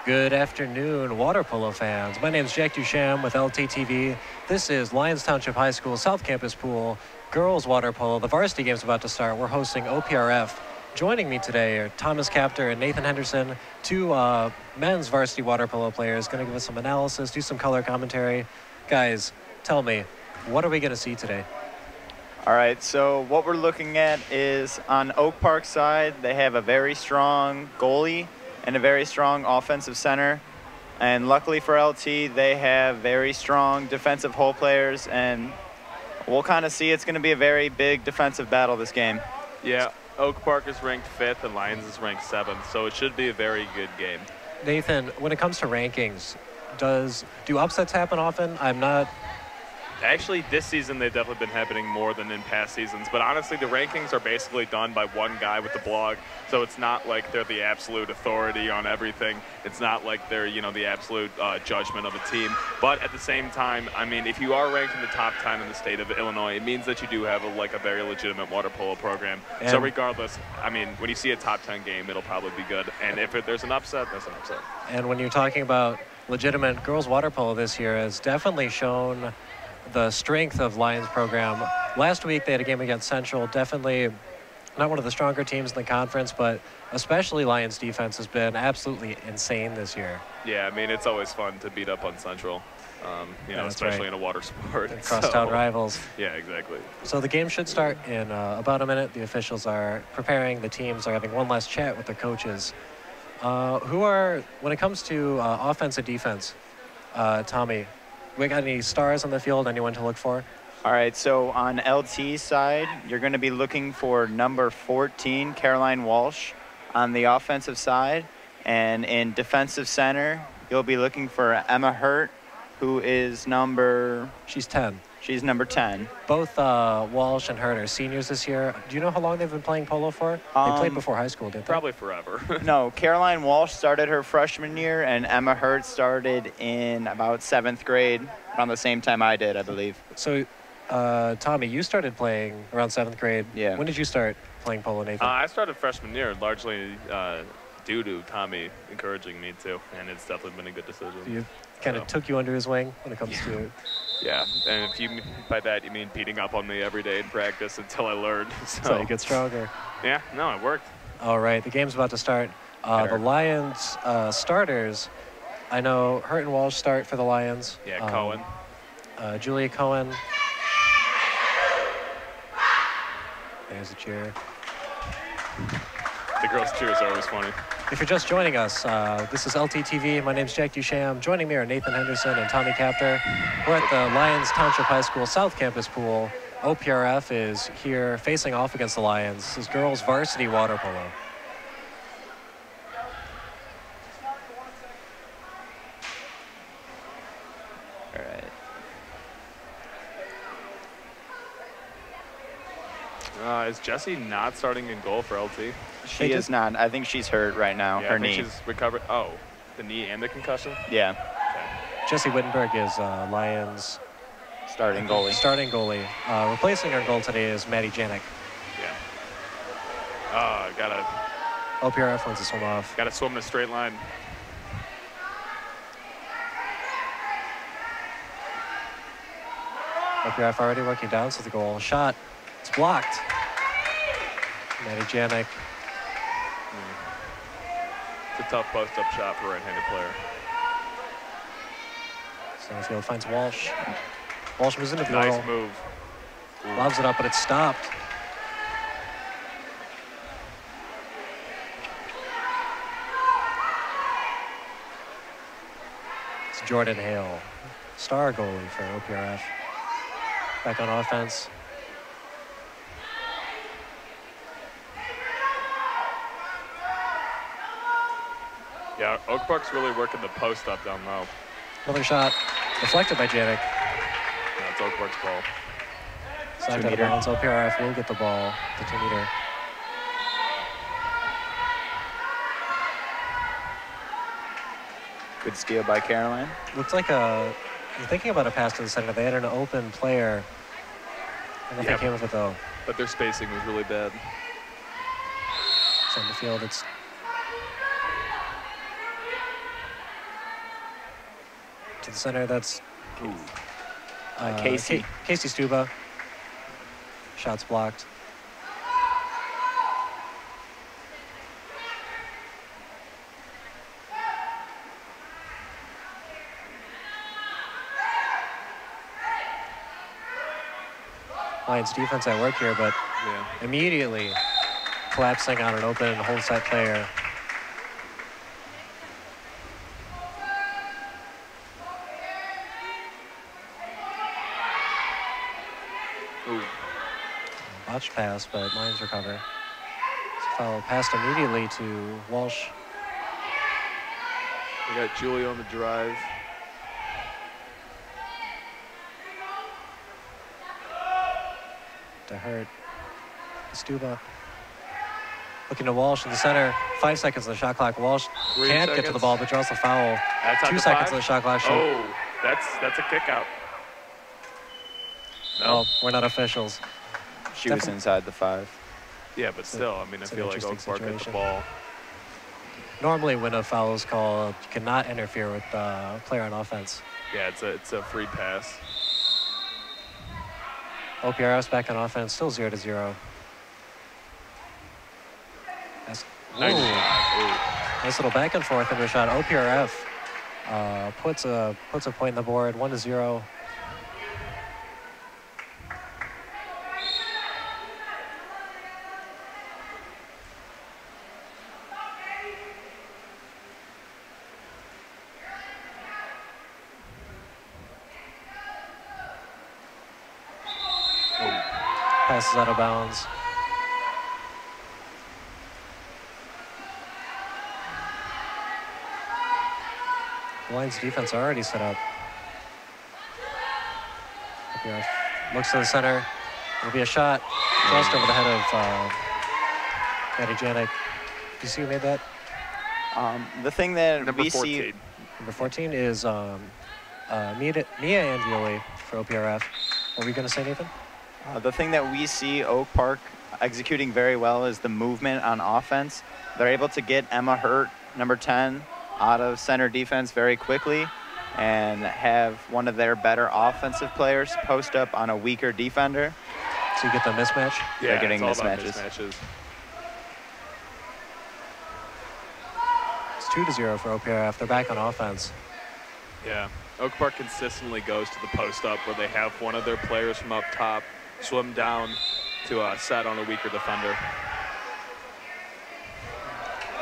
Good afternoon, water polo fans. My name is Jack Ducham with LTTV. This is Lyons Township High School South Campus Pool girls water polo. The varsity game is about to start. We're hosting OPRF. Joining me today are Thomas Capter and Nathan Henderson, two men's varsity water polo players, going to give us some analysis, do some color commentary. Guys, tell me, what are we going to see today? All right, so what we're looking at is on Oak Park side, they have a very strong goalie and a very strong offensive center. And luckily for LT, they have very strong defensive hole players, and we'll kind of see it's going to be a very big defensive battle this game. Yeah, Oak Park is ranked 5th and Lyons is ranked 7th, so it should be a very good game. Nathan, when it comes to rankings, do upsets happen often? Actually, this season they've definitely been happening more than in past seasons, but honestly the rankings are basically done by one guy with the blog, so it's not like they're the absolute authority on everything. It's not like they're, you know, the absolute judgment of a team, but at the same time, I mean, if you are ranked in the top 10 in the state of Illinois, it means that you do have a very legitimate water polo program. And so regardless, I mean, when you see a top 10 game, it'll probably be good, and if there's an upset, there's an upset. And when you're talking about legitimate girls water polo this year, has definitely shown the strength of Lyons' program. Last week they had a game against Central, definitely not one of the stronger teams in the conference, but especially Lyons' defense has been absolutely insane this year. Yeah, I mean, it's always fun to beat up on Central, you know, especially in a water sport. Crosstown rivals. Yeah, exactly. So the game should start in about a minute. The officials are preparing. The teams are having one last chat with the coaches. When it comes to offense and defense, Tommy, we got any stars on the field, anyone to look for? All right, so on LT's side, you're going to be looking for number 14, Caroline Walsh, on the offensive side. And in defensive center, you'll be looking for Emma Hurt, who is She's 10. She's number 10. Both Walsh and Hurt are seniors this year. Do you know how long they've been playing polo for? They played before high school, didn't they? Probably forever. No, Caroline Walsh started her freshman year, and Emma Hurt started in about 7th grade, around the same time I did, I believe. So, Tommy, you started playing around 7th grade. Yeah. When did you start playing polo, Nathan? I started freshman year, largely due to Tommy encouraging me to, and it's definitely been a good decision. You kind of took you under his wing when it comes to... Yeah, and if you by that you mean beating up on me every day in practice until I learned. So you get stronger. Yeah, no, it worked. All right, the game's about to start. The Lions starters, I know Hurt and Walsh start for the Lions. Yeah, Cohen. Julia Cohen. There's a cheer. The girls' cheers are always funny. If you're just joining us, this is LTTV. My name's Jack Ducham. Joining me are Nathan Henderson and Tommy Capter. We're at the Lyons Township High School South Campus Pool. OPRF is here facing off against the Lions. This is girls varsity water polo. All right. Is Jessie not starting in goal for LT? She is not. I think she's hurt right now, yeah, her I think knee. She's recovered. Oh, the knee and the concussion? Yeah. Okay. Jessie Wittenberg is Lions' starting goalie. Replacing her goal today is Maddie Janik. Yeah. Oh, gotta... OPRF wins this one off. Gotta swim in a straight line. OPRF already working down to the goal. Shot. It's blocked. Maddie Janik. It's a tough post-up shot for a right-handed player. Center field finds Walsh. Walsh moves into the Nice goal. move. Ooh. Lobs it up, but it's stopped. It's Jordan Hale, star goalie for OPRF. Back on offense. Yeah, Oak Park's really working the post up down low. Another shot, deflected by Janik. Yeah, it's Oak Park's ball. Side out of bounds. OPRF will get the ball, the 2-meter. Good steal by Caroline. Looks like you're thinking about a pass to the center. They had an open player. And nothing came of it, though. But their spacing was really bad. It's on the field. It's To the center, that's Casey. Casey Stuba. Shots blocked. Lions defense at work here, but immediately collapsing on an open hold set player. Ooh. Botched pass, but Lions recover. Foul passed immediately to Walsh. We got Julie on the drive. To Hurt. Stuba. Looking to Walsh in the center. 5 seconds on the shot clock. Walsh can't get to the ball, but draws the foul. 2 seconds on the shot clock. Oh, that's a kick out. No. Well, we're not officials. She was inside the 5. Yeah, but still, I mean, I feel like Oak Park hit the ball. Normally, when a foul is called, you cannot interfere with the player on offense. Yeah, it's a free pass. OPRF's back on offense, still 0-0. Nice shot. Nice little back and forth into a shot. OPRF puts a point in the board, 1-0. Passes out of bounds. The Lions defense already set up. OPRF looks to the center. It'll be a shot just over the head of Maddie Janik. Do you see who made that? The thing that Number we 14. see. Number 14 is Mia Angioli for OPRF. Are we going to say anything? The thing that we see Oak Park executing very well is the movement on offense. They're able to get Emma Hurt, number 10, out of center defense very quickly and have one of their better offensive players post up on a weaker defender. So you get the mismatch? Yeah, They're getting it's all about mismatches. mismatches. It's 2-0 for OPRF. They're back on offense. Yeah, Oak Park consistently goes to the post up where they have one of their players from up top swim down to set on a weaker defender.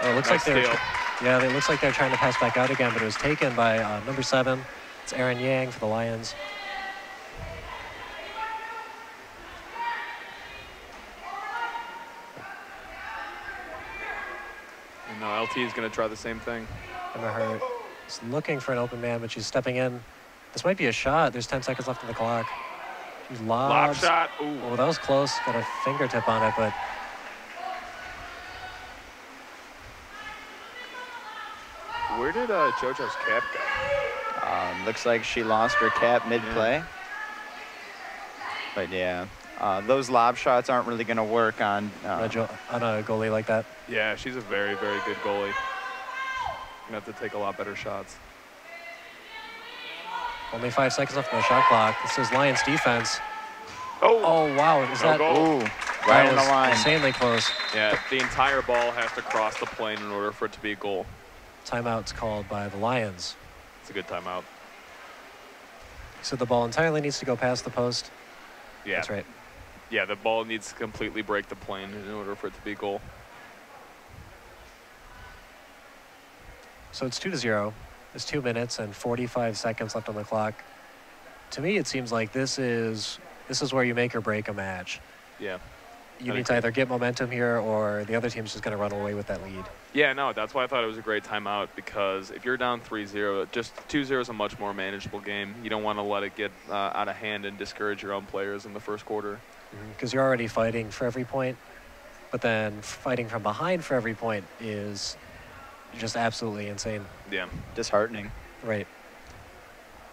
Oh, it looks Nice like they're steal. yeah, it looks like they're trying to pass back out again, but it was taken by number 7. It's Aaron Yang for the Lions. And now LT is going to try the same thing. Emma Hurt is looking for an open man, but she's stepping in. This might be a shot. There's 10 seconds left on the clock. She's Lob lobs. shot. Ooh. Oh, that was close. Got a fingertip on it, but Where did JoJo's cap go? Looks like she lost her cap mid-play. But yeah, those lob shots aren't really going to work on on a goalie like that. Yeah, she's a very, very good goalie. Gonna have to take a lot better shots. Only 5 seconds left on the shot clock. This is Lions defense. Oh, Oh, wow. Is No that goal. Ooh, that right on was the line. insanely close. yeah, the entire ball has to cross the plane in order for it to be a goal. Timeout's called by the Lions. It's a good timeout. So the ball entirely needs to go past the post. Yeah, That's right. Yeah, the ball needs to completely break the plane in order for it to be a goal. So it's 2-0. There's 2 minutes and 45 seconds left on the clock. To me, it seems like this is where you make or break a match. Yeah. You I need to agree. either get momentum here or the other team's just going to run away with that lead. Yeah, no, that's why I thought it was a great timeout, because if you're down 3-0, just 2-0 is a much more manageable game. You don't want to let it get out of hand and discourage your own players in the first quarter. Because you're already fighting for every point, but then fighting from behind for every point is just absolutely insane. Yeah. Disheartening. Right.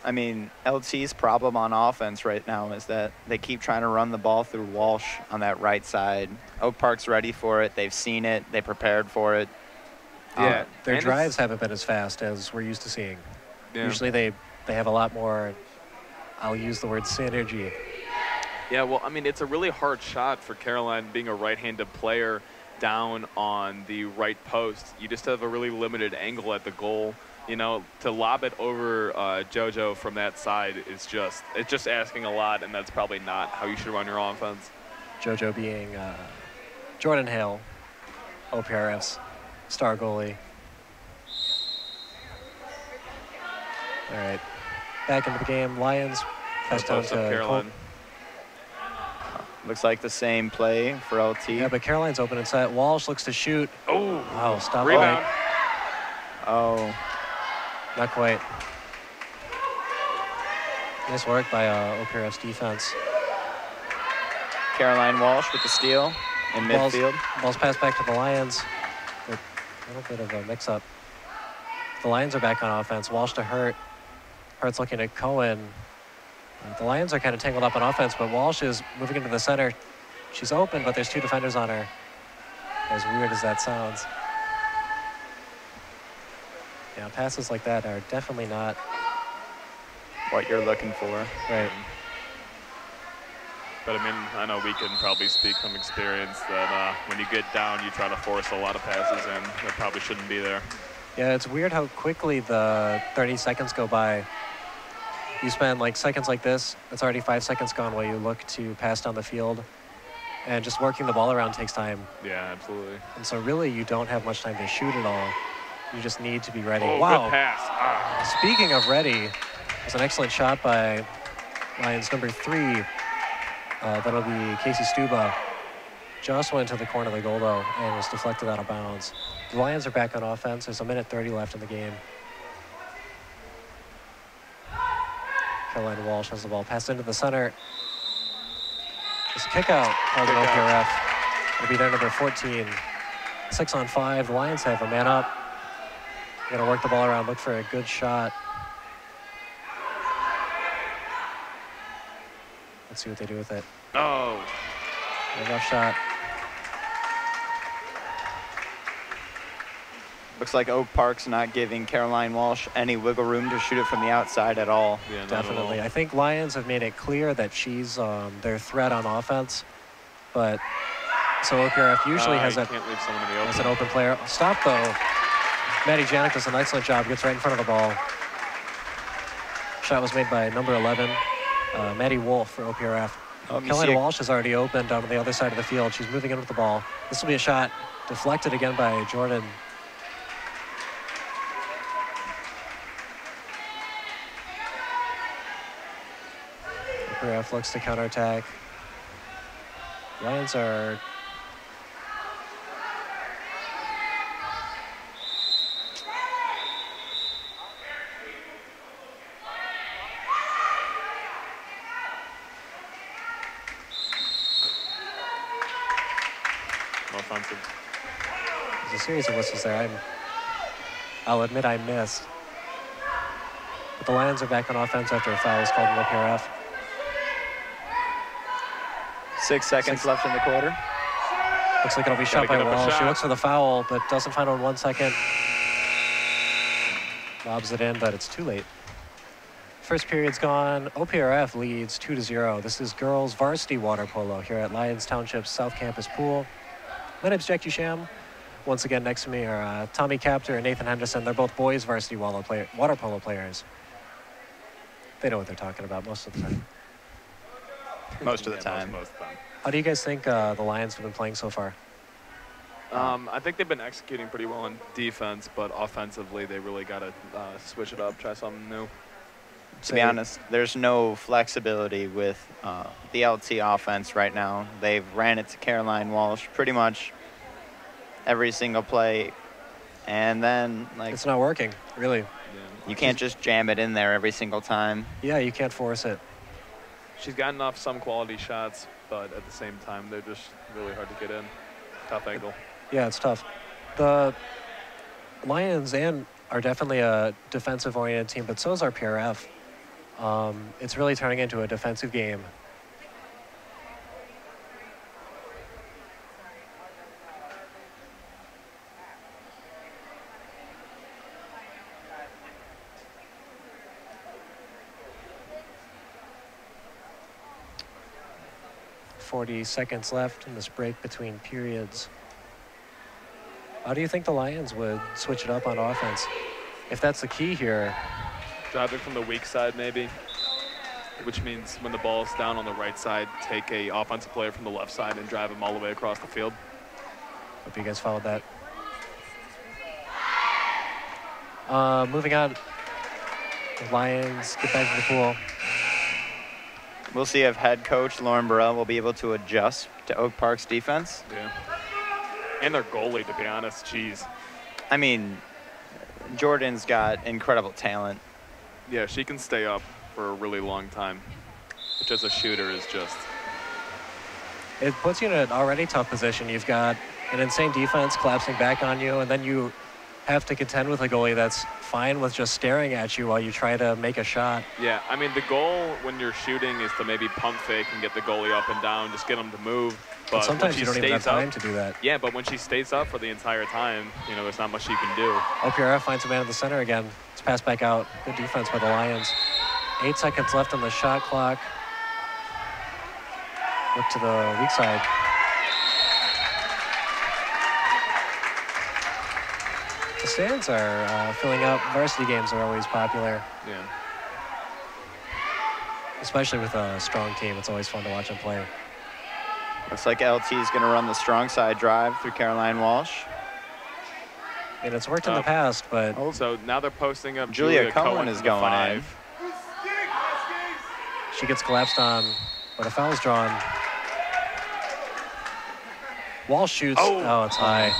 I mean, LT's problem on offense right now is that they keep trying to run the ball through Walsh on that right side. Oak Park's ready for it. They've seen it. They prepared for it. Yeah. Their and drives haven't been as fast as we're used to seeing. Yeah. Usually they they have a lot more, I'll use the word synergy. Yeah, well, I mean, it's a really hard shot for Caroline being a right-handed player down on the right post. You just have a really limited angle at the goal. You know, to lob it over JoJo from that side is just asking a lot, and that's probably not how you should run your offense. JoJo being Jordan Hale, OPRF's star goalie. All right, back into the game. Lions pass down to Caroline. Looks like the same play for LT. Yeah, but Caroline's open and set. Walsh looks to shoot. Oh, wow, stop rebound. it. Oh. Not quite. Nice work by OPRF's defense. Caroline Walsh with the steal in midfield. Ball's passed back to the Lions. A little bit of a mix-up. The Lions are back on offense. Walsh to Hurt. Hurt's looking at Cohen. The Lions are kind of tangled up on offense, but Walsh is moving into the center. She's open, but there's two defenders on her. As weird as that sounds. Yeah, passes like that are definitely not what you're looking for. Right. But I mean, I know we can probably speak from experience that when you get down, you try to force a lot of passes in that probably shouldn't be there. Yeah, it's weird how quickly the 30 seconds go by. You spend like seconds like this, it's already 5 seconds gone while you look to pass down the field. And just working the ball around takes time. Yeah, absolutely. And so really you don't have much time to shoot at all. You just need to be ready. Oh, wow. Good pass. Ah. Speaking of ready, it was an excellent shot by Lions number 3. That'll be Casey Stuba. Just went to the corner of the goal though and was deflected out of bounds. The Lions are back on offense. There's 1:30 left in the game. Caroline Walsh has the ball passed into the center. It's a kick out called an OPRF. It'll be their number 14. 6-on-5. The Lions have a man up. They're gonna work the ball around, look for a good shot. Let's see what they do with it. Oh. A rough shot. Looks like Oak Park's not giving Caroline Walsh any wiggle room to shoot it from the outside at all. Yeah, definitely. I think Lions have made it clear that she's their threat on offense. But so OPRF usually has can't leave someone in the open. As an open player. Stop though. Maddie Janik does an excellent job. Gets right in front of the ball. Shot was made by number 11, Maddie Wolf for OPRF. Caroline Walsh is already open down to the other side of the field. She's moving in with the ball. This will be a shot deflected again by Jordan. OPRF looks to counterattack. Lions are offensive. There's a series of whistles there. I'll admit I missed. But the Lions are back on offense after a foul is called in OPRF. 6 seconds left in the quarter. Looks like it'll be shot by Walsh. She looks for the foul, but doesn't find one 1 second. Lobs it in, but it's too late. First period's gone. OPRF leads 2-0. This is girls varsity water polo here at Lyons Township's South Campus Pool. My name's Jack Duchamp. Once again, next to me are Tommy Capter and Nathan Henderson. They're both boys varsity water polo players. They know what they're talking about most of the time. Most of the time. Most of the time. How do you guys think the Lions have been playing so far? I think they've been executing pretty well on defense, but offensively they really got to switch it up, try something new. To be honest, there's no flexibility with the LT offense right now. They've ran it to Caroline Walsh pretty much every single play, and then like it's not working, really. Yeah. You can't just jam it in there every single time. Yeah, you can't force it. She's gotten off some quality shots, but at the same time, they're just really hard to get in. Tough angle. Yeah, it's tough. The Lions are definitely a defensive-oriented team, but so is our PRF. It's really turning into a defensive game. 40 seconds left in this break between periods. How do you think the Lions would switch it up on offense? If that's the key here. Driving from the weak side, maybe, which means when the ball's down on the right side, take a offensive player from the left side and drive him all the way across the field. Hope you guys followed that. Moving on, the Lions get back to the pool. We'll see if head coach Lauren Burrell will be able to adjust to Oak Park's defense. Yeah. And their goalie, to be honest. Jeez. I mean, Jordan's got incredible talent. Yeah, she can stay up for a really long time, which as a shooter is just... It puts you in an already tough position. You've got an insane defense collapsing back on you, and then you have to contend with a goalie that's fine with just staring at you while you try to make a shot. Yeah, I mean, the goal when you're shooting is to maybe pump fake and get the goalie up and down, just get him to move. But sometimes you don't even have time to do that. Yeah, but when she stays up for the entire time, you know, there's not much she can do. OPRF finds a man at the center again. It's passed back out. Good defense by the Lions. 8 seconds left on the shot clock. Look to the weak side. The stands are filling up. Varsity games are always popular. Yeah. Especially with a strong team. It's always fun to watch them play. Looks like LT is going to run the strong side drive through Caroline Walsh. And it's worked in the past, but... Oh, so now they're posting up Julia Cohen is going in. She gets collapsed on, but a foul's drawn. Walsh shoots. Oh, it's high.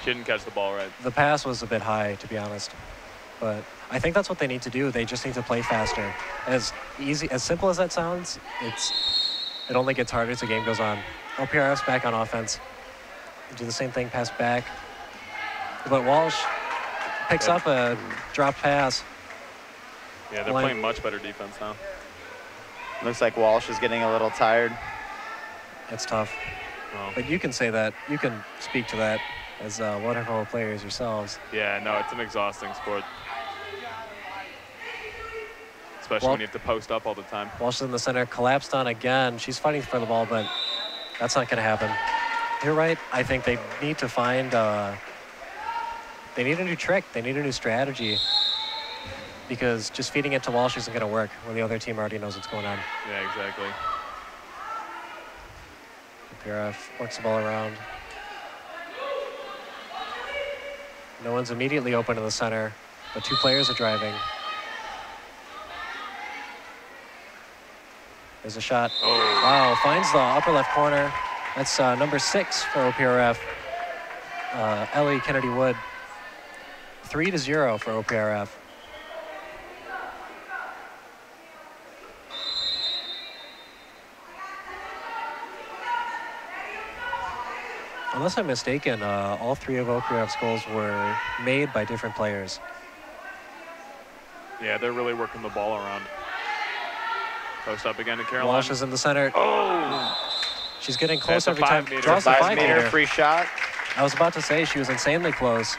She didn't catch the ball right. The pass was a bit high, to be honest. But I think that's what they need to do. They just need to play faster. As simple as that sounds, it only gets harder as the game goes on. OPRF's back on offense. They do the same thing, pass back. But Walsh picks up a drop pass. Yeah, they're playing much better defense now. Looks like Walsh is getting a little tired. It's tough. Oh. But you can say that. You can speak to that as water polo players yourselves. Yeah, no, it's an exhausting sport. Especially when you have to post up all the time. Walsh is in the center, collapsed on again. She's fighting for the ball, but that's not going to happen. You're right. I think they need to find, they need a new trick. They need a new strategy. Because just feeding it to Walsh isn't going to work when the other team already knows what's going on. Yeah, exactly. PRF works the ball around. No one's immediately open in the center, but 2 players are driving. There's a shot. Oh. Wow, finds the upper left corner. That's number 6 for OPRF. Ellie Kennedy Wood. 3-0 for OPRF. Unless I'm mistaken, all 3 of OPRF's goals were made by different players. Yeah, they're really working the ball around. Post up again to Caroline. Walsh is in the center. Oh! She's getting close every time. Draws a 5-meter free shot. I was about to say she was insanely close.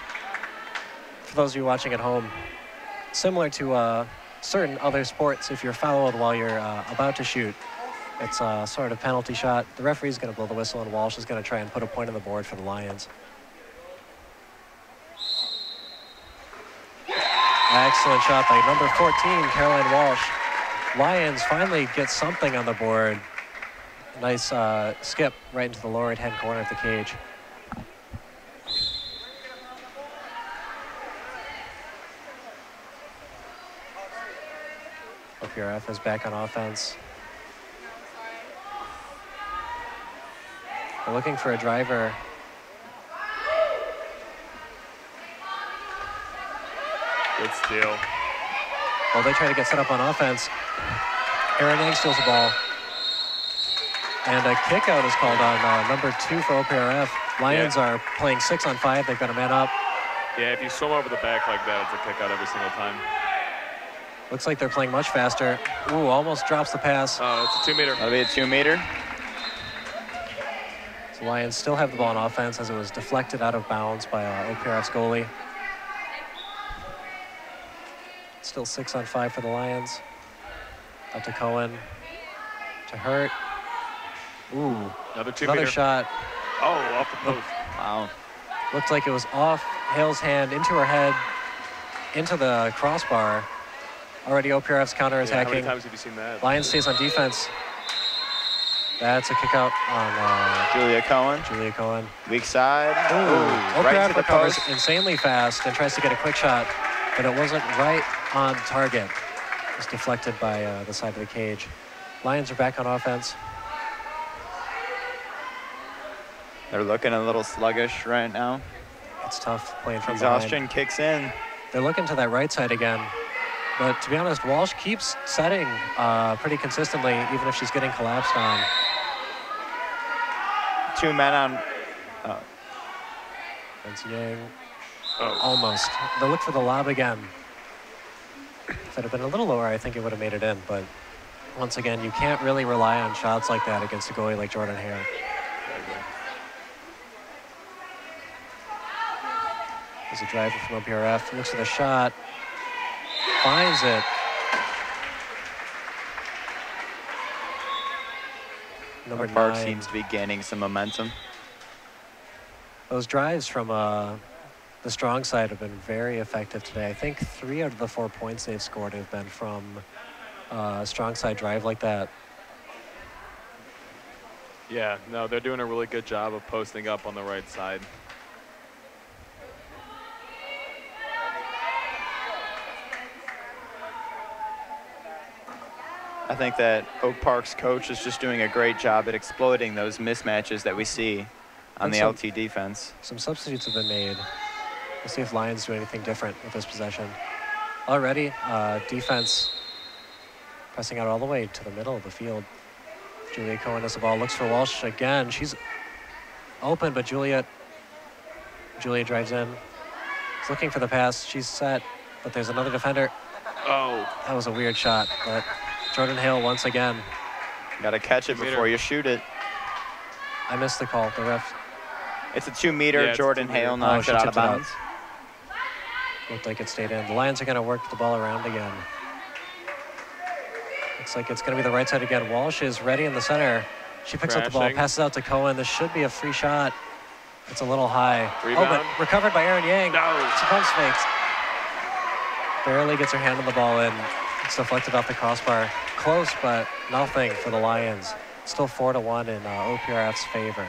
For those of you watching at home, similar to certain other sports, if you're fouled while you're about to shoot, it's a sort of penalty shot. The referee's going to blow the whistle, and Walsh is going to try and put a point on the board for the Lions. Excellent shot by number 14, Caroline Walsh. Lions finally get something on the board. Nice skip right into the lower right-hand corner of the cage. OPRF is back on offense. They're looking for a driver. Good steal. While they try to get set up on offense, Erin Yang steals the ball. And a kick out is called on number 2 for OPRF. Lions are playing 6-on-5. They've got a man up. Yeah, if you swim over the back like that, it's a kick out every single time. Looks like they're playing much faster. Ooh, almost drops the pass. Oh, it's a 2-meter. That'll be a 2-meter. So Lions still have the ball on offense as it was deflected out of bounds by OPRF's goalie. Still 6-on-5 for the Lions. Out to Cohen. To Hurt. Ooh, Another two another meter. shot. Oh, off the post. Wow. Looked like it was off Hale's hand, into her head, into the crossbar. Already OPRF's Yeah, how many counterattacking. times have you seen that? Lions stays on defense. That's a kick out on Julia Cohen. Julia Cohen. Weak side. Ooh, Right OPRF to the recovers post. insanely fast and tries to get a quick shot, but it wasn't right on target. It's deflected by the side of the cage. Lions are back on offense. They're looking a little sluggish right now. It's tough playing from Exhaustion behind. kicks in. They're looking to that right side again. But to be honest, Walsh keeps setting pretty consistently, even if she's getting collapsed on. 2 men on. Benson Yang, Oh. almost. They'll look for the lob again. If it had been a little lower, I think it would have made it in. But once again, you can't really rely on shots like that against a goalie like Jordan Hale. There's a driver from OPRF, looks for the shot, finds it. Number Park 9. seems to be gaining some momentum. Those drives from the strong side have been very effective today. I think 3 out of the 4 points they've scored have been from a strong side drive like that. Yeah, no, they're doing a really good job of posting up on the right side. I think that Oak Park's coach is just doing a great job at exploiting those mismatches that we see on the LT defense. Some substitutes have been made. We'll see if Lions do anything different with this possession. Already, defense pressing out all the way to the middle of the field. Julia Cohen has the ball, looks for Walsh again. She's open, but Julia drives in. She's looking for the pass. She's set, but there's another defender. Oh. That was a weird shot, but Jordan Hale once again. Got to catch it before you shoot it. I missed the call. The ref It's a 2 meter. Yeah, it's Jordan 2 meter. Hale knocked she it out tipped of it out. bounds. looked like it stayed in. The Lions are going to work the ball around again. Looks like it's going to be the right side again. Walsh is ready in the center. She picks up the ball, Crashing. passes out to Cohen. This should be a free shot. It's a little high. Rebound. Oh, but recovered by Erin Yang. No. She pumps fakes. Barely gets her hand on the ball and it's deflected off the crossbar. Close, but nothing for the Lions. Still 4-1 in OPRF's favor.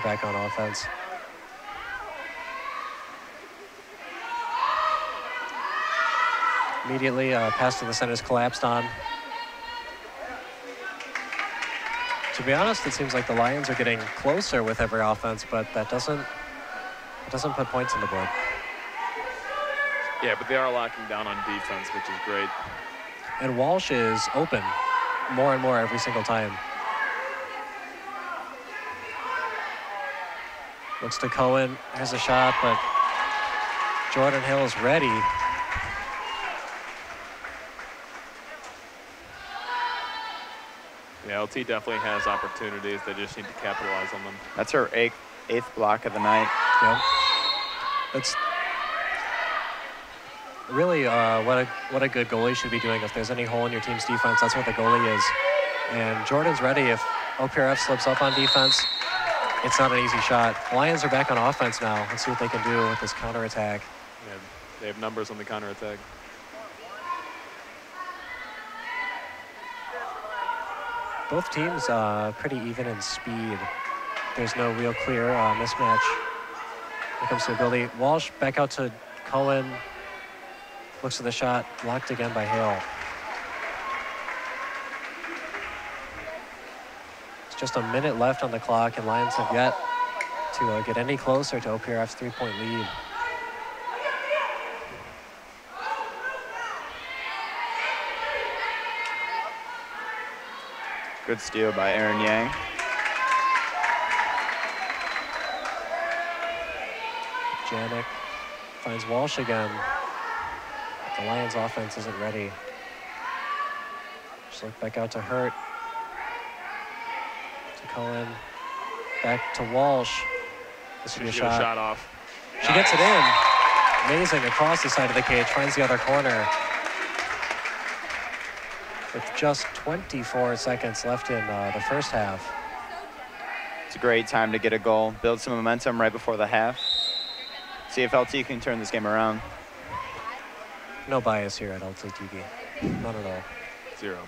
Back on offense. Immediately, pass to the center's collapsed on. To be honest, it seems like the Lions are getting closer with every offense, but that doesn't put points on the board. Yeah, but they are locking down on defense, which is great. And Walsh is open more and more every single time. Looks to Cohen. Here's a shot, but Jordan Hill is ready. Yeah, LT definitely has opportunities. They just need to capitalize on them. That's her eighth block of the night. Yep. That's really what a good goalie should be doing. If there's any hole in your team's defense, that's what the goalie is. And Jordan's ready. If OPRF slips up on defense, it's not an easy shot. Lions are back on offense now. Let's see what they can do with this counterattack. Yeah, they have numbers on the counterattack. Both teams pretty even in speed. There's no real clear mismatch when it comes to ability. Walsh back out to Cohen. Looks at the shot, blocked again by Hale. It's just a minute left on the clock, and Lions have yet to get any closer to OPRF's 3-point lead. Good steal by Erin Yang. Janik finds Walsh again. The Lions offense isn't ready. Just look back out to Hurt. To Cohen. Back to Walsh. This should be a She got shot. a shot off. She gets it in. Amazing across the side of the cage. Finds the other corner. With just 24 seconds left in the first half. It's a great time to get a goal, build some momentum right before the half. See if LT can turn this game around. No bias here at LTTV. None at all. 0.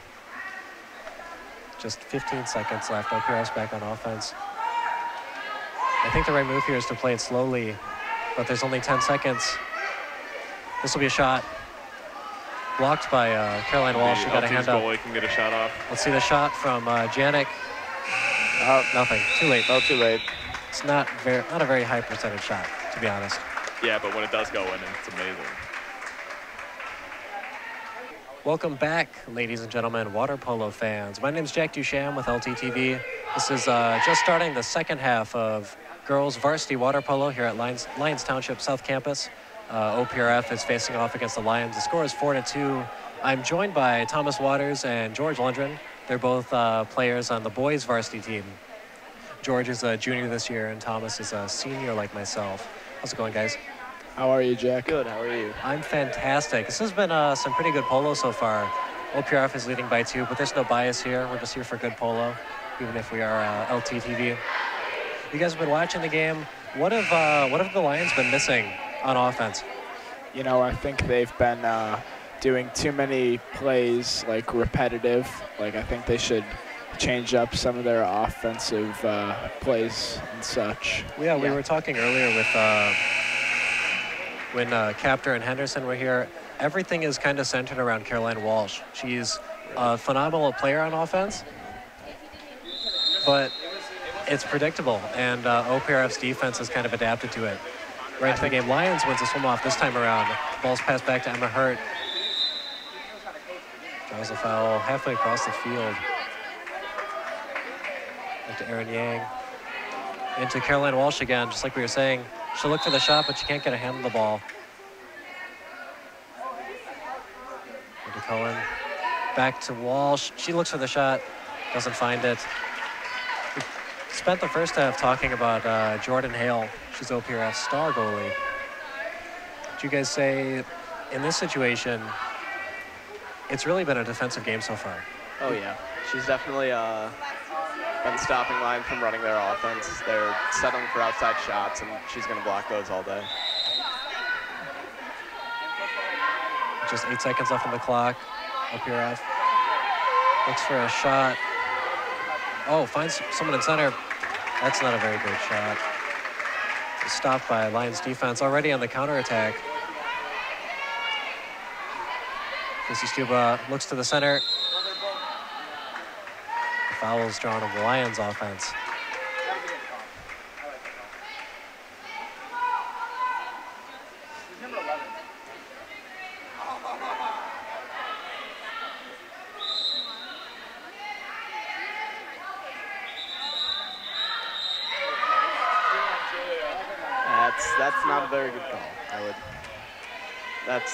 Just 15 seconds left. OPRF's back on offense. I think the right move here is to play it slowly, but there's only 10 seconds. This will be a shot. Blocked by Caroline Walsh. You got a hand up. Goalie can get a shot off. Let's see the shot from Janik. Nothing. Too late. Oh, too late. It's not a very high percentage shot, to be honest. Yeah, but when it does go in, it's amazing. Welcome back, ladies and gentlemen, water polo fans. My name is Jack Ducham with LTTV. This is just starting the second half of girls varsity water polo here at Lions Township South Campus. OPRF is facing off against the Lions. The score is 4-2. I'm joined by Thomas Waters and George Lundgren. They're both players on the boys varsity team. George is a junior this year, and Thomas is a senior like myself. How's it going, guys? How are you, Jack? Good, how are you? I'm fantastic. This has been some pretty good polo so far. OPRF is leading by 2, but there's no bias here. We're just here for good polo, even if we are LTTV. You guys have been watching the game. What have the Lions been missing on offense? You know, I think they've been doing too many plays, like repetitive. Like, I think they should change up some of their offensive plays and such. Yeah, we were talking earlier with when Capter and Henderson were here. Everything is kind of centered around Caroline Walsh. She's a phenomenal player on offense, but it's predictable, and OPRF's defense has kind of adapted to it. Right to the game. Lions wins the swim off this time around. Ball's passed back to Emma Hurt. Draws a foul halfway across the field. Back to Erin Yang. Into Caroline Walsh again, just like we were saying. She'll look for the shot, but she can't get a hand on the ball. Into Cohen. Back to Walsh. She looks for the shot, doesn't find it. We spent the first half talking about Jordan Hale. She's OPRF's star goalie. Would you guys say, in this situation, it's really been a defensive game so far? Oh, yeah. She's definitely been stopping Lions from running their offense. They're settling for outside shots, and she's going to block those all day. Just 8 seconds left on the clock. OPRF looks for a shot. Oh, finds someone in center. That's not a very great shot. Stopped by Lions defense already on the counterattack. Stuba looks to the center. The foul is drawn on the Lions offense. That's not a very good call. That's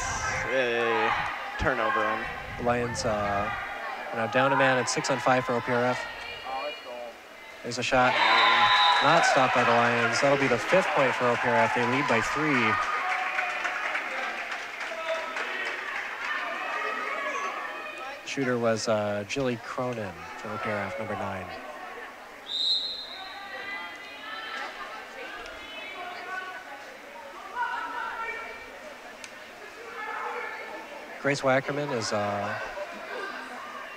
a turnover on. The Lions are now down a man at 6-on-5 for OPRF. There's a shot. Not stopped by the Lions. That'll be the 5th point for OPRF. They lead by 3. Shooter was Jilly Cronin for OPRF, number 9. Grace Wackerman is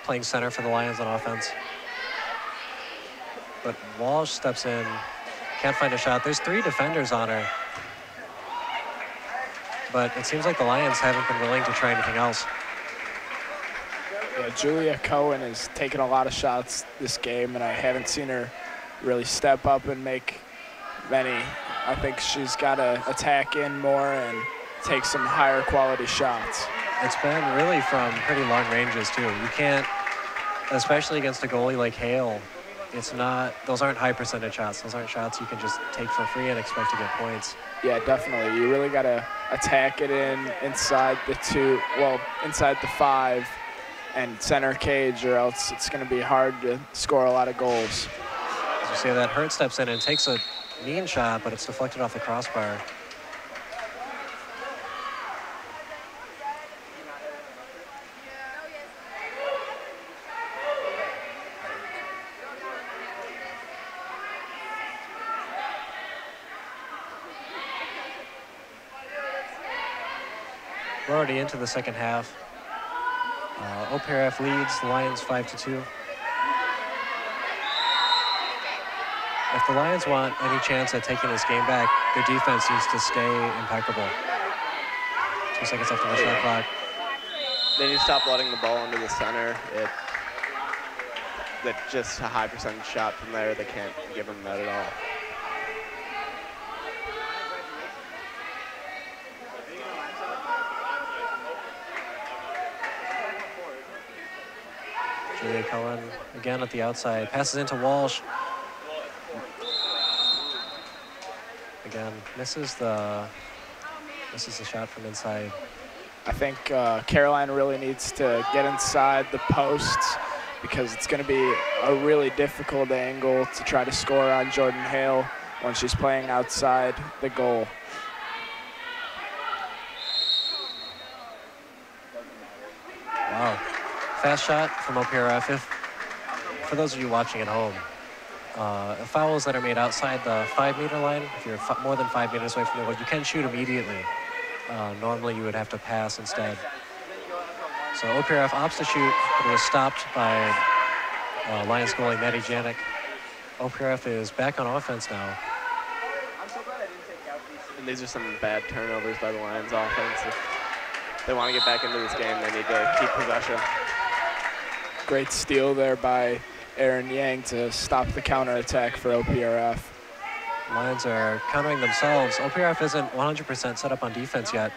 playing center for the Lions on offense. But Walsh steps in, can't find a shot. There's 3 defenders on her. But it seems like the Lions haven't been willing to try anything else. Yeah, Julia Cohen has taken a lot of shots this game, and I haven't seen her really step up and make many. I think she's got to attack in more and take some higher quality shots. It's been really from pretty long ranges, too. You can't, especially against a goalie like Hale, it's not, those aren't high percentage shots. Those aren't shots you can just take for free and expect to get points. Yeah, definitely. You really got to attack it inside inside the 5 and center cage, or else it's going to be hard to score a lot of goals. As you say that, Hurt steps in and takes a mean shot, but it's deflected off the crossbar. We're already into the second half. OPRF leads the Lions 5-2. If the Lions want any chance at taking this game back, their defense needs to stay impeccable. 2 seconds left on the shot clock. They need to stop letting the ball into the center. That's just a high percentage shot from there. They can't give them that at all. Julia Cohen again at the outside, passes into Walsh. Again, misses the shot from inside. I think Caroline really needs to get inside the posts because it's going to be a really difficult angle to try to score on Jordan Hale when she's playing outside the goal. Wow. Fast shot from OPRF. For those of you watching at home, fouls that are made outside the 5-meter line, if you're more than 5 meters away from the goal, you can shoot immediately. Normally you would have to pass instead. So OPRF opts to shoot, but it was stopped by Lions goalie Maddie Janik. OPRF is back on offense now. And these are some bad turnovers by the Lions offense. If they want to get back into this game, they need to keep possession. Great steal there by Erin Yang to stop the counterattack for OPRF. Lions are countering themselves. OPRF isn't 100% set up on defense yet.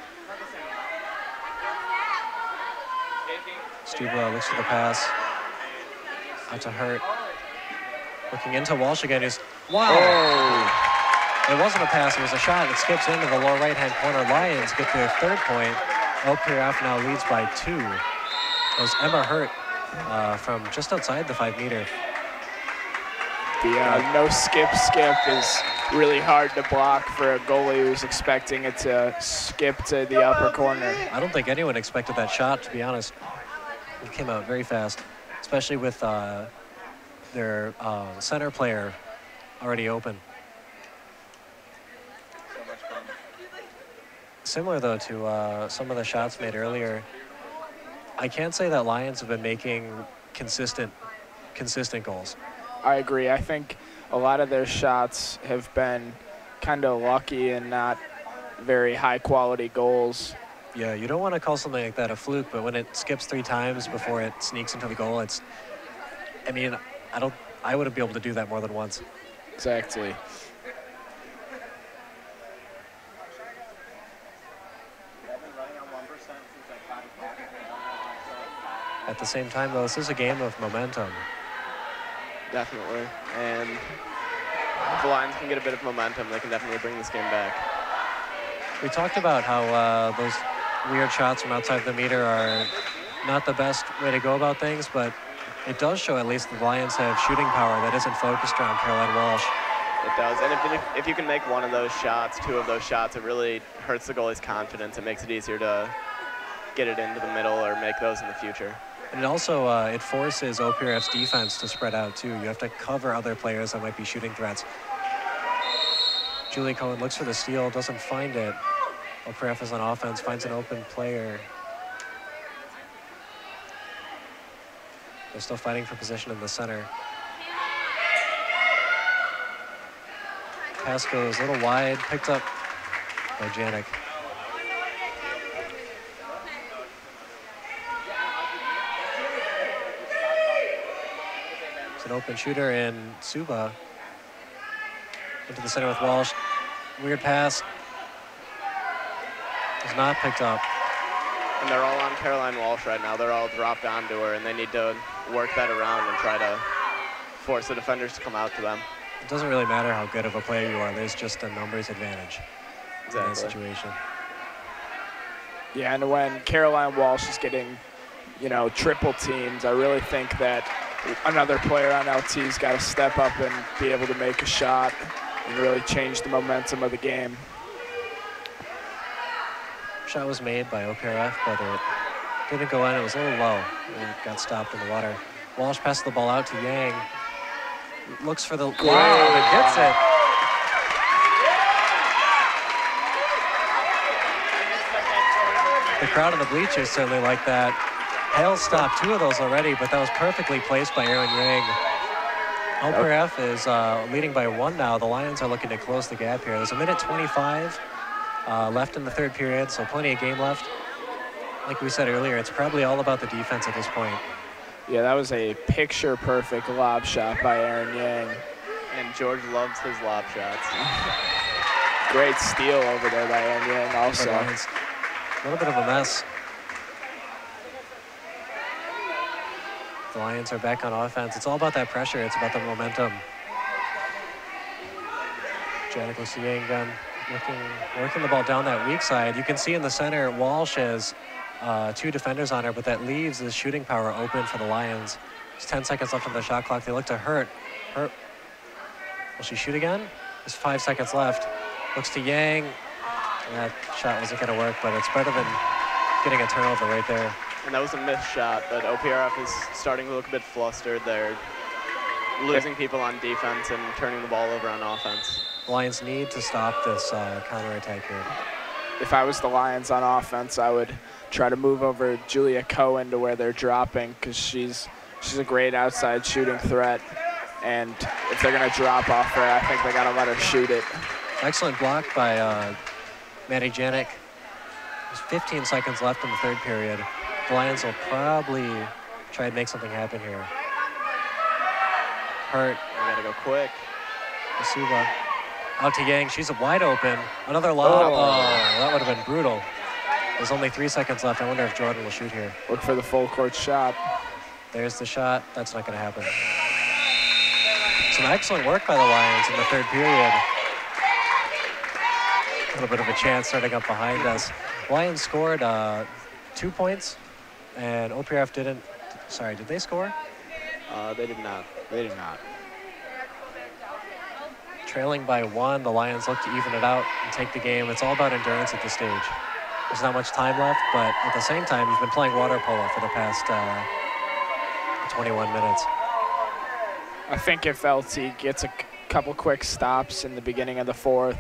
Stubla looks for the pass. Out to Hurt. Looking into Walsh again. Wow! Oh. It wasn't a pass, it was a shot. It skips into the lower right-hand corner. Lions get their 3rd point. OPRF now leads by 2. It was Emma Hurt from just outside the 5-meter. The no skip is really hard to block for a goalie who's expecting it to skip to the upper corner. I don't think anyone expected that shot, to be honest. It came out very fast, especially with their center player already open. Similar, though, to some of the shots made earlier, I can't say that Lions have been making consistent goals. I agree. I think a lot of their shots have been kind of lucky and not very high-quality goals. Yeah, you don't want to call something like that a fluke, but when it skips 3 times before it sneaks into the goal, I wouldn't be able to do that more than once. Exactly. At the same time, though, this is a game of momentum. Definitely. And if the Lions can get a bit of momentum, they can definitely bring this game back. We talked about how those weird shots from outside the meter are not the best way to go about things, but it does show at least the Lions have shooting power that isn't focused around Caroline Walsh. It does, and if you can make one of those shots, 2 of those shots, it really hurts the goalie's confidence. It makes it easier to get it into the middle or make those in the future. And it also it forces OPRF's defense to spread out too. You have to cover other players that might be shooting threats. Julie Cohen looks for the steal, doesn't find it. OPRF is on offense, finds an open player. They're still fighting for position in the center. Pass goes a little wide, picked up by Janik. It's an open shooter in Suba. Into the center with Walsh. Weird pass. Is not picked up. And they're all on Caroline Walsh right now. They're all dropped onto her, and they need to work that around and try to force the defenders to come out to them. It doesn't really matter how good of a player you are. There's just a numbers advantage in that situation. Yeah, and when Caroline Walsh is getting, triple teams, I really think that another player on LT's got to step up and be able to make a shot and really change the momentum of the game. Shot was made by OPRF, but it didn't go in. It was a little low. It got stopped in the water. Walsh passes the ball out to Yang. Looks for the grab and gets it. The crowd in the bleachers certainly like that. Hale stopped 2 of those already, but that was perfectly placed by Aaron Yang. OPRF is leading by 1 now. The Lions are looking to close the gap here. There's a minute 25 left in the third period, so plenty of game left. Like we said earlier, it's probably all about the defense at this point. Yeah, that was a picture-perfect lob shot by Aaron Yang. And George loves his lob shots. Great steal over there by Aaron Yang also. A little bit of a mess. The Lions are back on offense. It's all about that pressure. It's about the momentum. Janik Yang again working the ball down that weak side. You can see in the center, Walsh has 2 defenders on her, but that leaves the shooting power open for the Lions. There's 10 seconds left on the shot clock. They look to Hurt. Will she shoot again? There's 5 seconds left. Looks to Yang. That shot wasn't going to work, but it's better than getting a turnover right there. And that was a missed shot, but OPRF is starting to look a bit flustered. They're losing people on defense and turning the ball over on offense. The Lions need to stop this counterattack here. If I was the Lions on offense, I would try to move over Julia Cohen to where they're dropping, because she's a great outside shooting threat. And if they're going to drop off her, I think they got to let her shoot it. Excellent block by Maddie Janik. There's 15 seconds left in the third period. The Lions will probably try and make something happen here. Hurt. We got to go quick. Asuba out to Yang. She's wide open. Another lob. Oh, that would have been brutal. There's only 3 seconds left. I wonder if Jordan will shoot here. Look for the full court shot. There's the shot. That's not going to happen. Some excellent work by the Lions in the third period. A little bit of a chance starting up behind us. Lions scored 2 points, and OPRF didn't. Sorry, did they score? They did not. They did not. Trailing by 1, the Lions look to even it out and take the game. It's all about endurance at this stage. There's not much time left, but at the same time, you've been playing water polo for the past 21 minutes. I think if LT gets a couple quick stops in the beginning of the fourth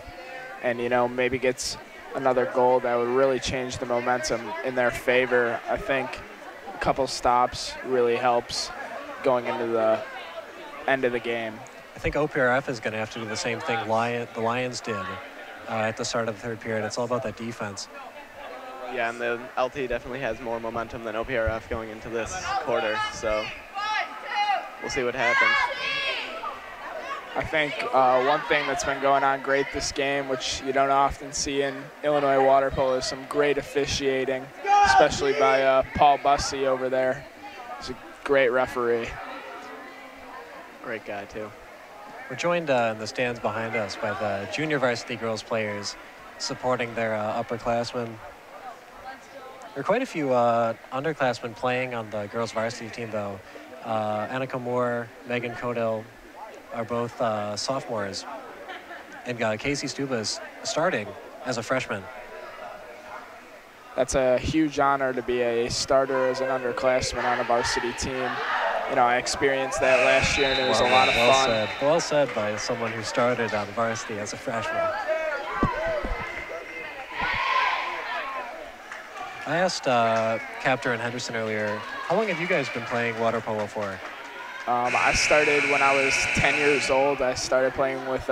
and, you know, maybe gets another goal, that would really change the momentum in their favor. I think a couple stops really helps going into the end of the game. I think OPRF is going to have to do the same thing the Lions did at the start of the third period. It's all about that defense. Yeah, and the LT definitely has more momentum than OPRF going into this quarter, so we'll see what happens. I think one thing that's been going on great this game, which you don't often see in Illinois water polo, is some great officiating, especially by Paul Bussey over there. He's a great referee. Great guy, too. We're joined in the stands behind us by the junior varsity girls players supporting their upperclassmen. There are quite a few underclassmen playing on the girls varsity team, though. Annika Moore, Megan Codill are both sophomores, and Casey Stuba is starting as a freshman. That's a huge honor to be a starter as an underclassman on a varsity team. You know, I experienced that last year, and it was a lot of fun. Well said by someone who started on varsity as a freshman. I asked Captor and Henderson earlier, how long have you guys been playing water polo for? I started when I was 10 years old. I started playing with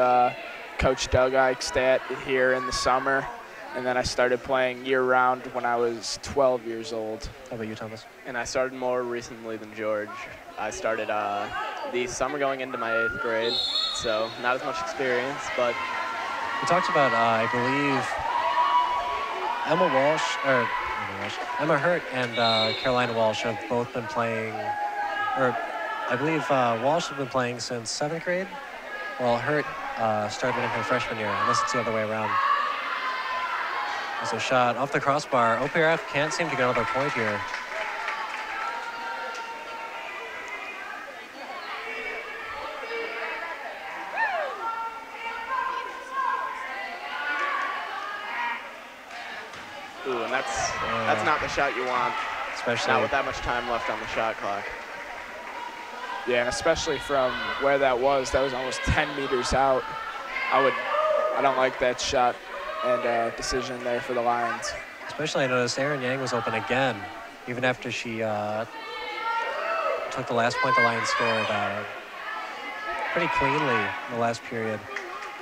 Coach Doug Eichstadt here in the summer, and then I started playing year-round when I was 12 years old. How about you, Thomas? And I started more recently than George. I started the summer going into my 8th grade, so not as much experience, but... We talked about, I believe, Emma Hurt and Carolina Walsh have both been playing, or I believe Walsh has been playing since 7th grade, while Hurt started in her freshman year, unless it's the other way around. There's a shot off the crossbar. OPRF can't seem to get another point here. Ooh, and that's not the shot you want, especially not with that much time left on the shot clock. Yeah, and especially from where that was almost 10 meters out. I don't like that shot and decision there for the Lions. Especially I noticed Erin Yang was open again, even after she took the last point the Lions scored pretty cleanly in the last period.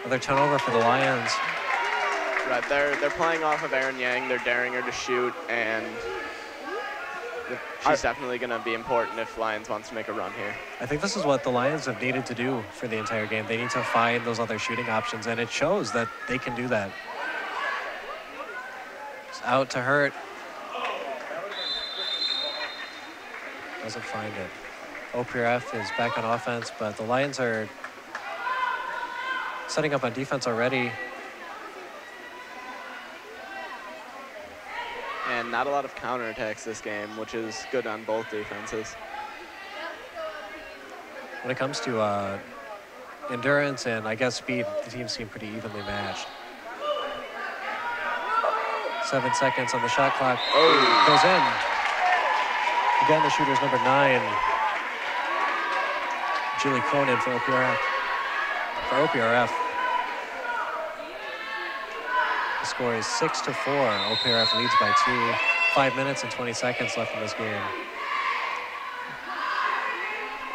Another turnover for the Lions. Right, they're playing off of Erin Yang. They're daring her to shoot, and she's definitely going to be important if Lions wants to make a run here. I think this is what the Lions have needed to do for the entire game. They need to find those other shooting options, and it shows that they can do that. It's out to Hurt. Doesn't find it. OPRF is back on offense, but the Lions are setting up on defense already. And not a lot of counterattacks this game, which is good on both defenses. When it comes to endurance and, I guess, speed, the teams seem pretty evenly matched. 7 seconds on the shot clock. Oh. Goes in. Again, the shooter's number 9. Julie Cronin for OPRF. The score is 6-4. OPRF leads by 2. 5 minutes and 20 seconds left in this game.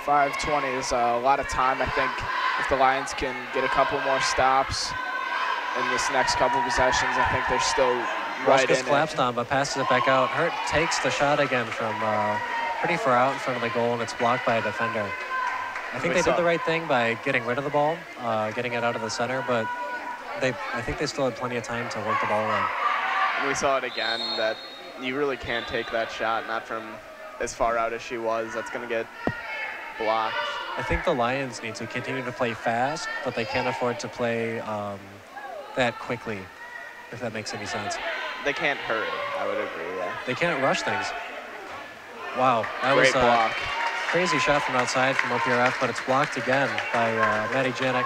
5:20 is a lot of time. I think if the Lions can get a couple more stops in this next couple possessions, I think they're still right gets in collapsed it. on, but passes it back out. Hurt takes the shot again from pretty far out in front of the goal, and it's blocked by a defender. I think they did the right thing by getting rid of the ball, getting it out of the center, but I think they still had plenty of time to work the ball in. And we saw it again that you really can't take that shot, not from as far out as she was. That's going to get blocked. I think the Lions need to continue to play fast, but they can't afford to play that quickly, if that makes any sense. They can't hurry, I would agree, yeah. They can't rush things. Wow, that Great was block. Crazy shot from outside from OPRF, but it's blocked again by Maddie Janik.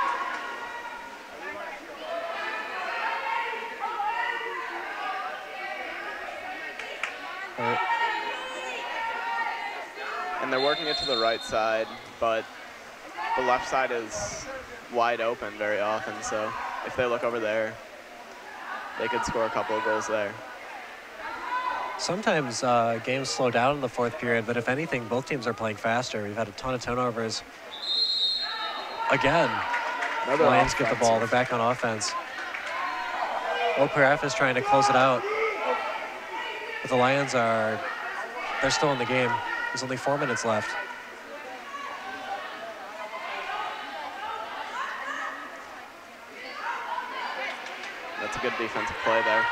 And they're working it to the right side, but the left side is wide open very often, so if they look over there, they could score a couple of goals there. Sometimes games slow down in the fourth period, but if anything, both teams are playing faster. We've had a ton of turnovers. Again, the Lions get the ball. They're back on offense. OPRF is trying to close it out. But the Lions they're still in the game. There's only 4 minutes left. That's a good defensive play there.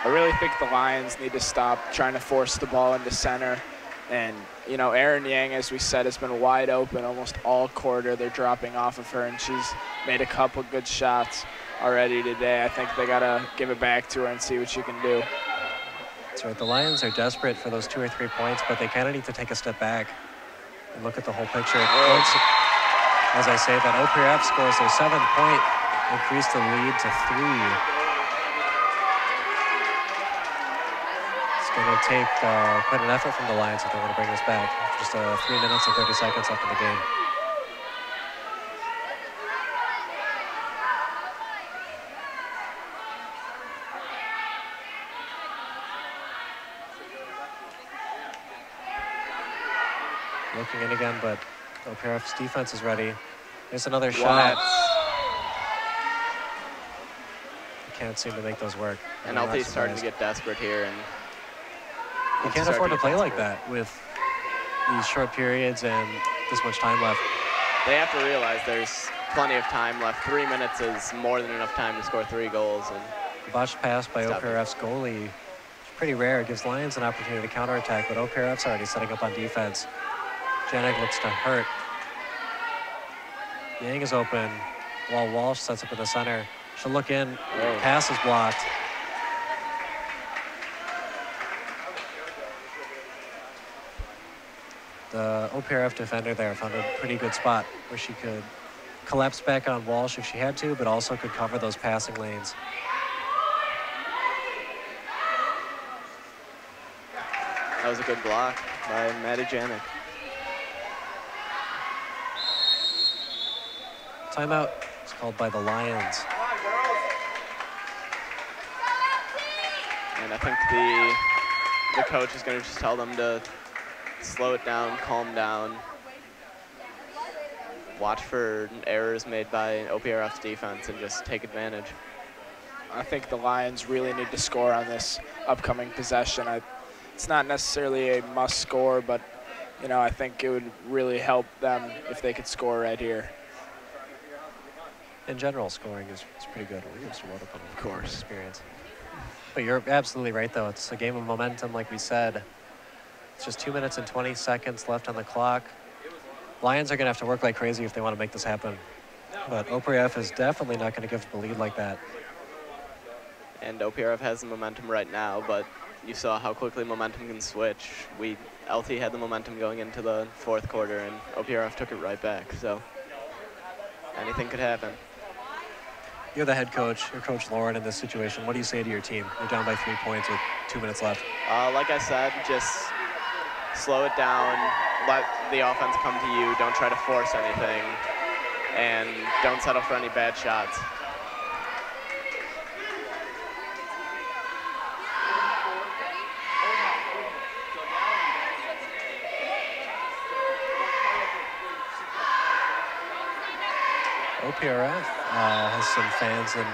I really think the Lions need to stop trying to force the ball into center. And, you know, Erin Yang, as we said, has been wide open almost all quarter. They're dropping off of her, and she's made a couple good shots already today. I think they got to give it back to her and see what she can do. That's right. The Lions are desperate for those 2 or 3 points, but they kind of need to take a step back and look at the whole picture. Once, as I say, that OPRF scores their 7th point, increase the lead to 3. It's going to take quite an effort from the Lions if they want to bring this back. Just 3 minutes and 30 seconds left in the game. Looking in again, but OPRF's defense is ready. There's another shot. Can't seem to make those work. And LT's starting to get desperate here. And you can't afford to play like that with these short periods and this much time left. They have to realize there's plenty of time left. 3 minutes is more than enough time to score 3 goals. And the botched pass by OPRF's goalie is pretty rare. It gives Lions an opportunity to counterattack, but OPRF's already setting up on defense. Janik looks to Hurt. Yang is open while Walsh sets up in the center. She'll look in. Pass is blocked. The OPRF defender there found a pretty good spot where she could collapse back on Walsh if she had to, but also could cover those passing lanes. that was a good block by Maddie Janik. Timeout is called by the Lions. And I think the coach is going to just tell them to slow it down, calm down, watch for errors made by OPRF's defense, and just take advantage. I think the Lions really need to score on this upcoming possession. It's not necessarily a must score, but you know, I think it would really help them if they could score right here. In general, scoring is pretty good when it comes to water polo, Of course. Experience. But you're absolutely right, though. It's a game of momentum, like we said. It's just 2 minutes and 20 seconds left on the clock. Lions are going to have to work like crazy if they want to make this happen. But OPRF is definitely not going to give the lead like that. And OPRF has the momentum right now, but you saw how quickly momentum can switch. LT had the momentum going into the fourth quarter, and OPRF took it right back. So anything could happen. You're the head coach. You're Coach Lauren in this situation. What do you say to your team? You're down by 3 points with 2 minutes left. Like I said, just slow it down. Let the offense come to you. Don't try to force anything. And don't settle for any bad shots. OPRF has some fans and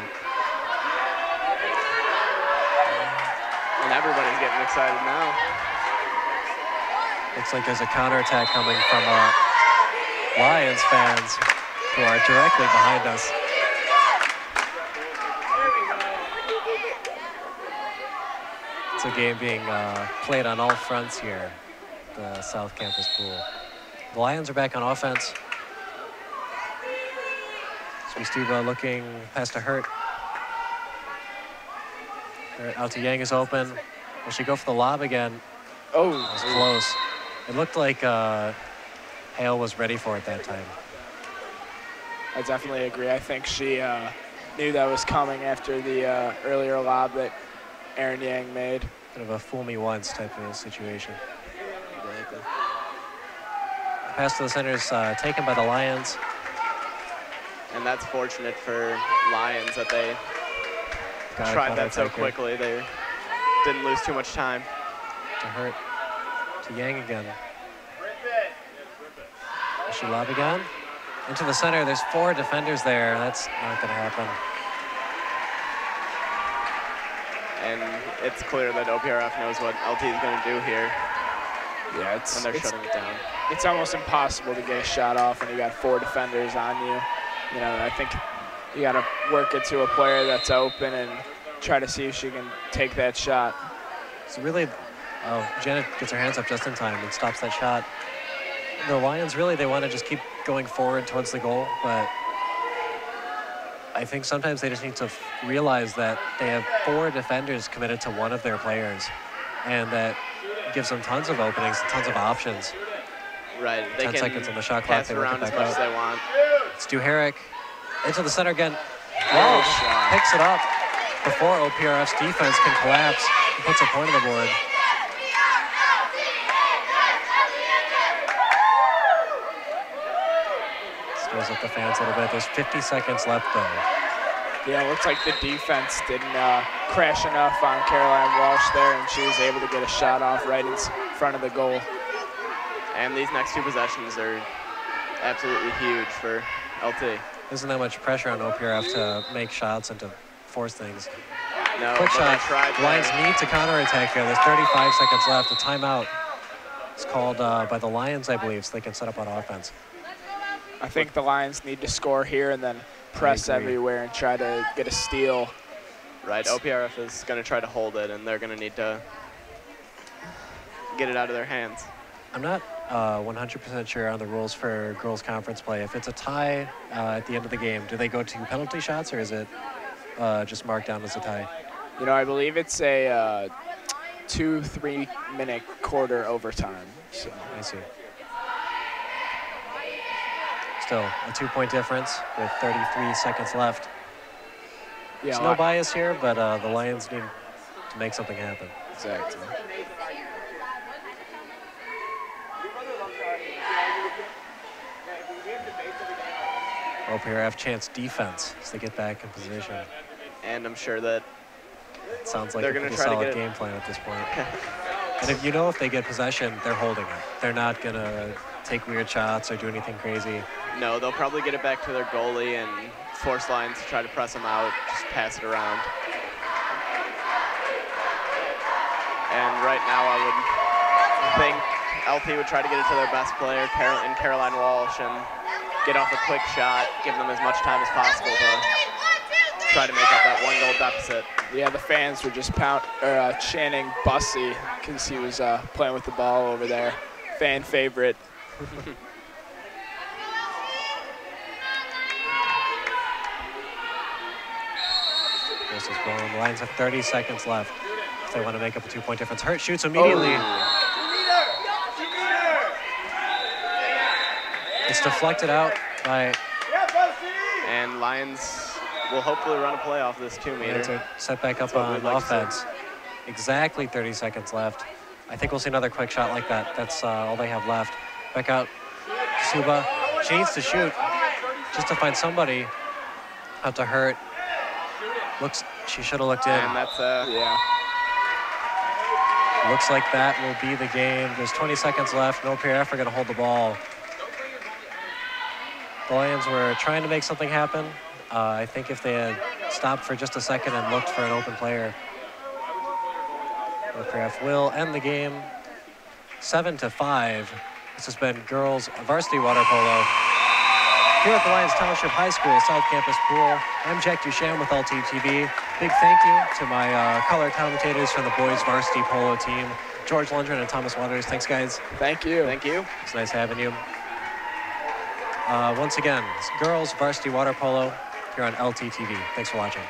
everybody's getting excited now. Looks like there's a counterattack coming from Lions fans who are directly behind us. It's a game being played on all fronts here, the South Campus pool. The Lions are back on offense. Swistiva looking past to Hurt. Out to Yang is open. Will she go for the lob again? Oh, that was close. It looked like Hale was ready for it that time. I definitely agree. I think she knew that was coming after the earlier lob that Aaron Yang made. Bit of a fool me once type of situation. Exactly. The pass to the center is taken by the Lions. And that's fortunate for Lions that they tried that so quickly. They didn't lose too much time. To Hurt. To Yang again. Does she lob again? Into the center. There's 4 defenders there. That's not going to happen. And it's clear that OPRF knows what LT is going to do here. Yeah, and they're shutting it down. It's almost impossible to get a shot off when you got 4 defenders on you. You know, I think you got to work it to a player that's open and try to see if she can take that shot. So really, Janet gets her hands up just in time and stops that shot. The Lions really, they want to just keep going forward towards the goal, but I think sometimes they just need to realize that they have 4 defenders committed to one of their players, and that gives them tons of openings, tons of options. Right. They 10 can seconds on the shot clock. Pass around as much as they want. It's Stu Herrick into the center again. Walsh picks it up before OPRF's defense can collapse and puts a point on the board. Stirs up the fans a little bit. There's 50 seconds left, though. Yeah, it looks like the defense didn't crash enough on Caroline Walsh there, and she was able to get a shot off right in front of the goal. And these next 2 possessions are absolutely huge for LT. Isn't that much pressure on OPRF to make shots and to force things? No, quick shot. Lions there. need to counterattack here. There's 35 seconds left. A timeout is called by the Lions, I believe, so they can set up on offense. I think the Lions need to score here and then press everywhere and try to get a steal. Right, OPRF is going to try to hold it, and they're going to need to get it out of their hands. I'm not 100% sure on the rules for girls' conference play. If it's a tie at the end of the game, do they go to penalty shots, or is it just marked down as a tie? You know, I believe it's a 2-3 minute quarter overtime. So I see. Still a 2-point difference with 33 seconds left. Yeah, There's no bias here, but the Lions need to make something happen. Exactly. OPRF chance defense as they get back in position. And I'm sure that It sounds like They're a gonna pretty try to solid get it. game plan at this point. And if they get possession, they're holding it. They're not going to take weird shots or do anything crazy. No, they'll probably get it back to their goalie and force Lions to try to press them out, just pass it around. And right now I would think LT would try to get it to their best player, Caroline Walsh, and get off a quick shot, give them as much time as possible to try to make up that 1-goal deficit. Yeah, the fans were just chanting Bussy because he was playing with the ball over there. Fan favorite. This is blown. The Lions have 30 seconds left if they want to make up a 2-point difference. Hurt shoots immediately. It's deflected out by... And Lions will hopefully run a play off this 2-meter. Lions are set back up on offense. Exactly 30 seconds left. I think we'll see another quick shot like that. That's all they have left. Back out, Suba. She needs to shoot just to find somebody out to Hurt. She should have looked in. And that's, Yeah. Looks like that will be the game. There's 20 seconds left. No PRF are going to hold the ball. The Lions were trying to make something happen. I think if they had stopped for just a second and looked for an open player, no PRF will end the game 7-5. This has been girls varsity water polo here at the Lions Township High School South Campus Pool. I'm Jack Duchamp with LTTV. Big thank you to my color commentators from the boys varsity polo team, George Lundgren and Thomas Waters. Thanks, guys. Thank you. thank you. It's nice having you. Once again, it's girls varsity water polo here on LTTV. Thanks for watching.